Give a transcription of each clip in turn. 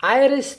IRS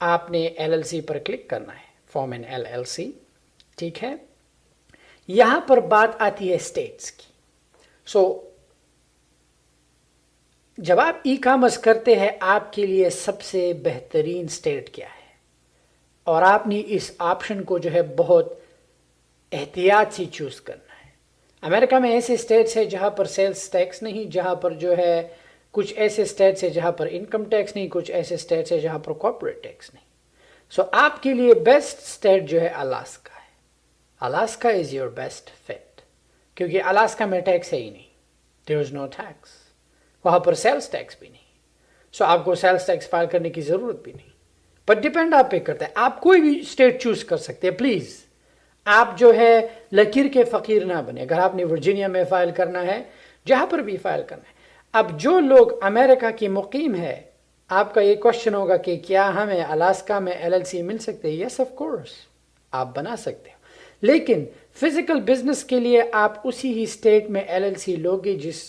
آپ نے L L C پر کلک کرنا ہے, form an L L C. ٹھیک ہے, یہاں پر بات آتی ہے اسٹیٹس کی. جب آپ ای کامرس کرتے ہیں آپ کے لیے سب سے بہترین اسٹیٹ کیا ہے, اور آپ نے اس آپشن کو جو ہے بہت احتیاط سے چوز کرنا ہے. امریکہ میں ایسے اسٹیٹس ہیں جہاں پر سیلز ٹیکس نہیں, جہاں پر جو ہے کچھ ایسے اسٹیٹس ہیں جہاں پر انکم ٹیکس نہیں, کچھ ایسے اسٹیٹس ہیں جہاں پر کارپوریٹ ٹیکس نہیں. آپ کے لیے بیسٹ اسٹیٹ جو ہے الاسکا ہے. Alaska is your best fit, کیونکہ الاسکا میں ٹیکس ہے ہی نہیں. There is no tax. وہاں پر سیلز ٹیکس بھی نہیں. آپ کو سیلز ٹیکس فائل کرنے کی ضرورت بھی نہیں. پر ڈیپینڈ آپ پہ کرتا ہے. آپ کوئی بھی اسٹیٹ چوز کر سکتے ہیں. پلیز آپ جو ہے لکیر کے فقیر نہ بنے. اگر آپ نے ورجینیا میں فائل کرنا ہے, جہاں پر بھی فائل کرنا ہے. اب جو لوگ امریکہ کی مقیم ہے, آپ کا یہ کوشچن ہوگا کہ کیا ہمیں الاسکا میں ایل ایل سی مل سکتے ہیں؟ یس آف کورس, آپ بنا سکتے ہو. لیکن فزیکل بزنس کے لیے آپ اسی ہی اسٹیٹ میں ایل ایل سی لوگے جس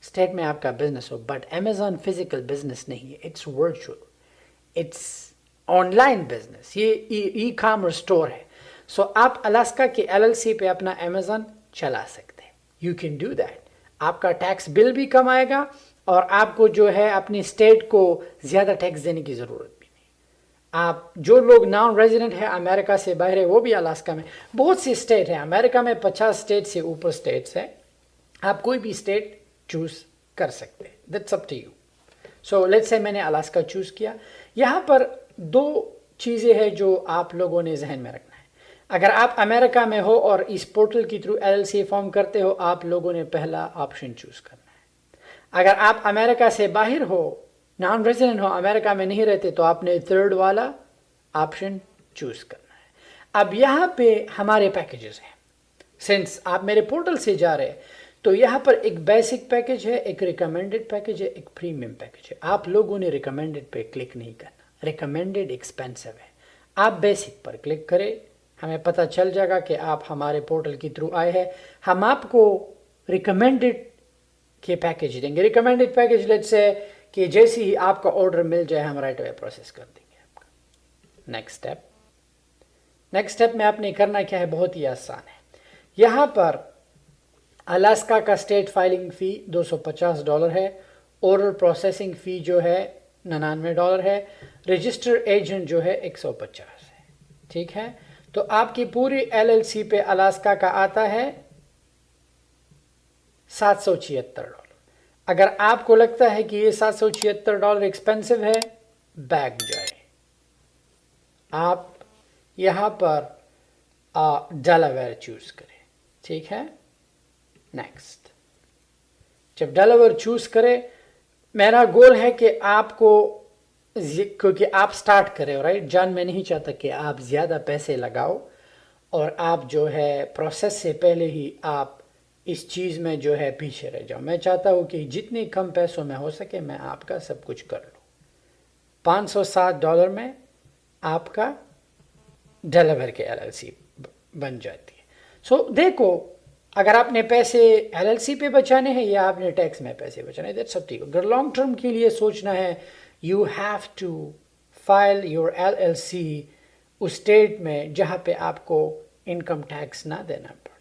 اسٹیٹ میں آپ کا بزنس ہو. بٹ امیزون فزیکل بزنس نہیں ہے, it's virtual, it's online business. یہ ای کامرس اسٹور ہے. آپ الاسکا کے ایل ایل سی پہ اپنا امیزون چلا سکتے ہیں. You can do that. آپ کا ٹیکس بل بھی کم آئے گا, اور آپ کو جو ہے اپنی اسٹیٹ کو زیادہ ٹیکس دینے کی ضرورت بھی نہیں. آپ جو لوگ نان ریزیڈنٹ ہیں, امریکہ سے باہر ہے, وہ بھی الاسکا میں بہت سی اسٹیٹ ہیں. امریکہ میں 50 اسٹیٹ سے اوپر اسٹیٹس ہیں. آپ کوئی بھی اسٹیٹ چوز کر سکتے ہیں. That's up to you. Let's say میں نے الاسکا چوز کیا. یہاں پر 2 چیزیں ہیں جو آپ لوگوں نے ذہن میں رکھنا ہے. اگر آپ امریکہ میں ہو اور اس پورٹل کے through L L C form کرتے ہو, آپ لوگوں نے پہلا آپشن چوز کرنا ہے. اگر آپ امریکہ سے باہر ہو, نان ریزیڈنٹ ہو, امریکہ میں نہیں رہتے, تو آپ نے 3rd والا آپشن چوز کرنا ہے. اب یہاں پہ ہمارے پیکیجز ہیں. سنس آپ میرے پورٹل سے جا رہے ہیں, تو یہاں پر ایک بیسک پیکیج ہے, ایک ریکمینڈڈ پیکیج ہے, ایک پریمیم پیکیج ہے. آپ لوگوں نے ریکمینڈڈ پہ کلک نہیں کرنا. ریکمینڈڈ ایکسپینسو ہے. آپ بیسک پر کلک کریں. ہمیں پتہ چل جائے گا کہ آپ ہمارے پورٹل کے تھرو آئے ہیں. ہم آپ کو ریکمینڈڈ کے پیکیج دیں گے. ریکمینڈڈ پیکیج لیٹ سے کہ جیسے ہی آپ کا آرڈر مل جائے ہم رائٹ اوے پروسیس کر دیں گے آپ کا. نیکسٹ اسٹیپ میں آپ نے کرنا کیا ہے, بہت ہی آسان ہے. یہاں پر الاسکا کا اسٹیٹ فائلنگ فی $250 ہے. آرڈر پروسیسنگ فی جو ہے $99 ہے. رجسٹر ایجنٹ جو ہے 150 ہے. ٹھیک ہے, تو آپ کی پوری ایل ایل سی پہ الاسکا کا آتا ہے $776. اگر آپ کو لگتا ہے کہ یہ $776 ایکسپینسو ہے, بیک جائے. آپ یہاں پر ڈیلاویئر چوز کریں. ٹھیک ہے, نیکسٹ. جب ڈیلاویئر چوز کرے, میرا گول ہے کہ آپ کو, کیونکہ آپ سٹارٹ کرے رائٹ. جان میں نہیں چاہتا کہ آپ زیادہ پیسے لگاؤ اور آپ جو ہے پروسیس سے پہلے ہی آپ اس چیز میں جو ہے پیچھے رہ جاؤ. میں چاہتا ہوں کہ جتنے کم پیسوں میں ہو سکے میں آپ کا سب کچھ کر لوں. $507 میں آپ کا ڈیلیور کے ایل ایل سی بن جاتی ہے. دیکھو, اگر آپ نے پیسے ایل ایل سی پہ بچانے ہیں یا آپ نے ٹیکس میں پیسے بچانے ہیں, دیٹس اپ ٹو یو. اگر لانگ ٹرم کے لیے سوچنا ہے, you have to file your L L C اس اسٹیٹ میں جہاں پہ آپ کو انکم ٹیکس نہ دینا پڑے.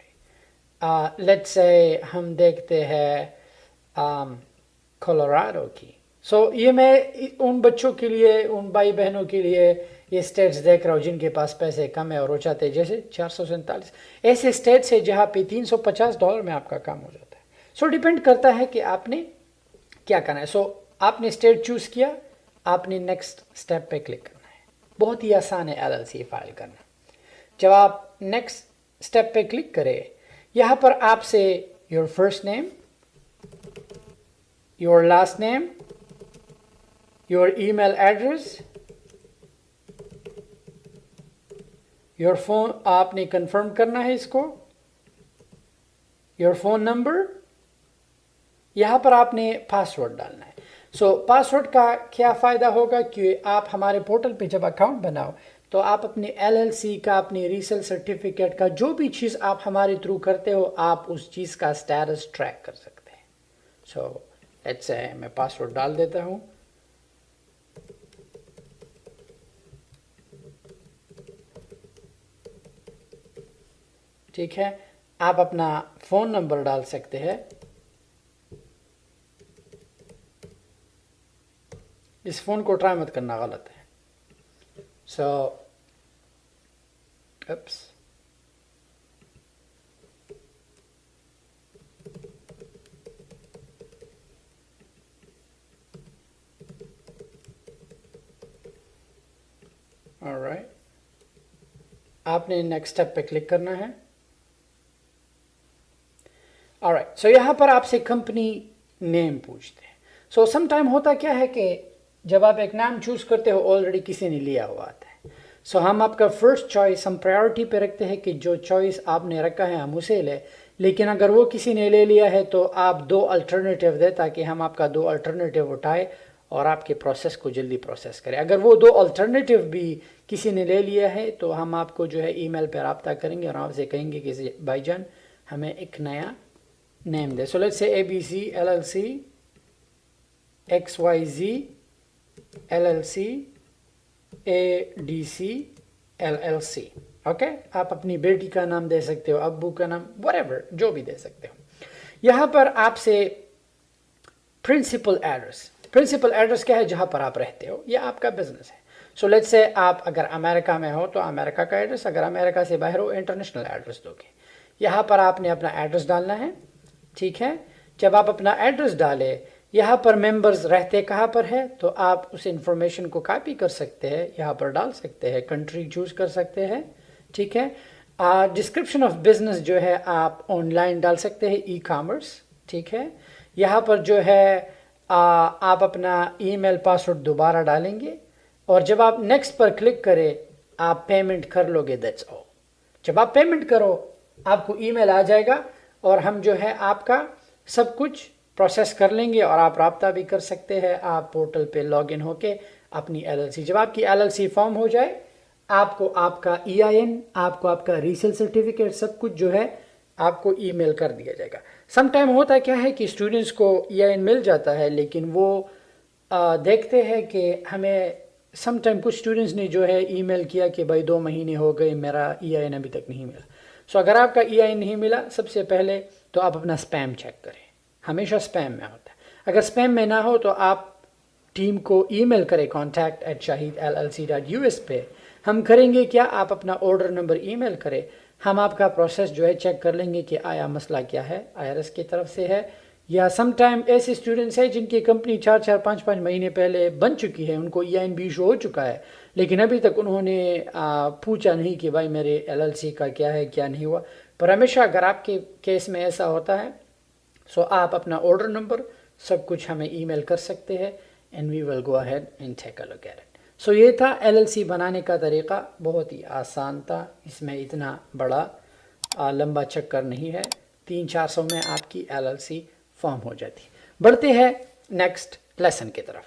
لیٹس سے ہم دیکھتے ہیں کولوراڈو کی. یہ میں ان بچوں کے لیے, ان بھائی بہنوں کے لیے یہ اسٹیٹس دیکھ رہا ہوں جن کے پاس پیسے کم ہے اور وہ چاہتے ہیں, جیسے 447 ایسے اسٹیٹس ہے جہاں پہ $350 میں آپ کا کام ہو جاتا ہے. ڈیپینڈ کرتا ہے کہ آپ نے کیا کرنا ہے. آپ نے اسٹیٹ چوز کیا, آپ نے نیکسٹ اسٹیپ پہ کلک کرنا ہے. بہت ہی آسان ہے ایل ایل سی فائل کرنا. جب آپ نیکسٹ اسٹیپ پہ کلک کریں, یہاں پر آپ سے your first name, your last name, your E mail address, your phone, آپ نے کنفرم کرنا ہے اس کو, یور فون نمبر, یہاں پر آپ نے پاسورڈ ڈالنا ہے. پاسورڈ کا کیا فائدہ ہوگا کہ آپ ہمارے پورٹل پہ جب اکاؤنٹ بناؤ تو آپ اپنے ایل ایل سی کا, اپنی ریسیل سرٹیفکیٹ کا, جو بھی چیز آپ ہمارے تھرو کرتے ہو, آپ اس چیز کا اسٹیٹس ٹریک کر سکتے ہیں. لیٹس سے میں پاسورڈ ڈال دیتا ہوں. ٹھیک ہے, آپ اپنا فون نمبر ڈال سکتے ہیں. اس فون کو ٹرائی مت کرنا, غلط ہے. سو اپس alright, آپ نے نیکسٹ اسٹیپ پہ کلک کرنا ہے. alright, سو یہاں پر آپ سے کمپنی نیم پوچھتے ہیں. سو سم ٹائم ہوتا کیا ہے کہ جب آپ ایک نام چوز کرتے ہو آلریڈی کسی نے لیا ہوا آتا ہے. سو ہم آپ کا فرسٹ چوائس ہم پرائیورٹی پہ رکھتے ہیں کہ جو چوائس آپ نے رکھا ہے ہم اسے لیں. لیکن اگر وہ کسی نے لے لیا ہے تو آپ 2 الٹرنیٹیو دیں تاکہ ہم آپ کا 2 الٹرنیٹیو اٹھائے اور آپ کے پروسیس کو جلدی پروسیس کریں. اگر وہ 2 الٹرنیٹیو بھی کسی نے لے لیا ہے تو ہم آپ کو جو ہے ای میل پہ رابطہ کریں گے اور آپ سے کہیں گے کہ بھائی جان ہمیں ایک نیا نیم دے. So let's say ABC LLC XYZ LLC ADC LLC. Okay, آپ اپنی بیٹی کا نام دے سکتے ہو, ابو کا نام, whatever, جو بھی دے سکتے ہو. یہاں پر آپ سے پرنسپل ایڈریس کیا ہے, جہاں پر آپ رہتے ہو, یہ آپ کا بزنس ہے. سو لیٹس سے آپ اگر امریکہ میں ہو تو امریکہ کا ایڈریس, اگر امریکہ سے باہر ہو انٹرنیشنل ایڈریس دو گے. یہاں پر آپ نے اپنا ایڈریس ڈالنا ہے. ٹھیک ہے, جب آپ اپنا ایڈریس ڈالیں, یہاں پر ممبرز رہتے کہاں پر ہے تو آپ اس انفارمیشن کو کاپی کر سکتے ہیں, یہاں پر ڈال سکتے ہیں, کنٹری چوز کر سکتے ہیں. ٹھیک ہے, ڈسکرپشن آف بزنس جو ہے آپ آن لائن ڈال سکتے ہیں, ای کامرس. ٹھیک ہے, یہاں پر جو ہے آپ اپنا ای میل پاسورڈ دوبارہ ڈالیں گے اور جب آپ نیکسٹ پر کلک کریں آپ پیمنٹ کر لو گے. That's all. جب آپ پیمنٹ کرو آپ کو ای میل آ جائے گا اور ہم جو ہے آپ کا سب کچھ پروسیس کر لیں گے اور آپ رابطہ بھی کر سکتے ہیں. آپ پورٹل پہ لاگ ان ہو کے اپنی LLC, جب آپ کی LLC فارم ہو جائے آپ کو آپ کا EIN, آپ کو آپ کا ریسیل سرٹیفکیٹ, سب کچھ جو ہے آپ کو ای میل کر دیا جائے گا. سم ٹائم ہوتا کیا ہے کہ اسٹوڈنٹس کو EIN مل جاتا ہے لیکن وہ دیکھتے ہیں کہ ہمیں سم ٹائم کچھ اسٹوڈنٹس نے جو ہے ای میل کیا کہ بھائی 2 مہینے ہو گئے میرا EIN ابھی تک نہیں ملا. سو اگر آپ کا EIN نہیں ملا سب سے پہلے تو آپ اپنا اسپیم چیک کریں, ہمیشہ اسپیم میں ہوتا ہے. اگر اسپیم میں نہ ہو تو آپ ٹیم کو ای میل کریں contact@shahidllc.us پہ. ہم کریں گے کیا, آپ اپنا آرڈر نمبر ای میل کریں, ہم آپ کا پروسیس جو ہے چیک کر لیں گے کہ آیا مسئلہ کیا ہے, IRS کی طرف سے ہے یا سم ٹائم ایسے اسٹوڈنٹس ہیں جن کی کمپنی 4-5 مہینے پہلے بن چکی ہے, ان کو EIN بھی ایشو ہو چکا ہے لیکن ابھی تک انہوں نے پوچھا نہیں کہ بھائی میرے LLC کا کیا ہے کیا نہیں ہوا. پر ہمیشہ اگر آپ کے کیس میں ایسا ہوتا ہے سو آپ اپنا آرڈر نمبر سب کچھ ہمیں ای میل کر سکتے ہیں and we will go ahead and take a look at it. So یہ تھا LLC بنانے کا طریقہ, بہت ہی آسان تھا, اس میں اتنا بڑا لمبا چکر نہیں ہے. 300-400 میں آپ کی LLC فارم ہو جاتی. بڑھتے ہیں نیکسٹ لیسن کی طرف.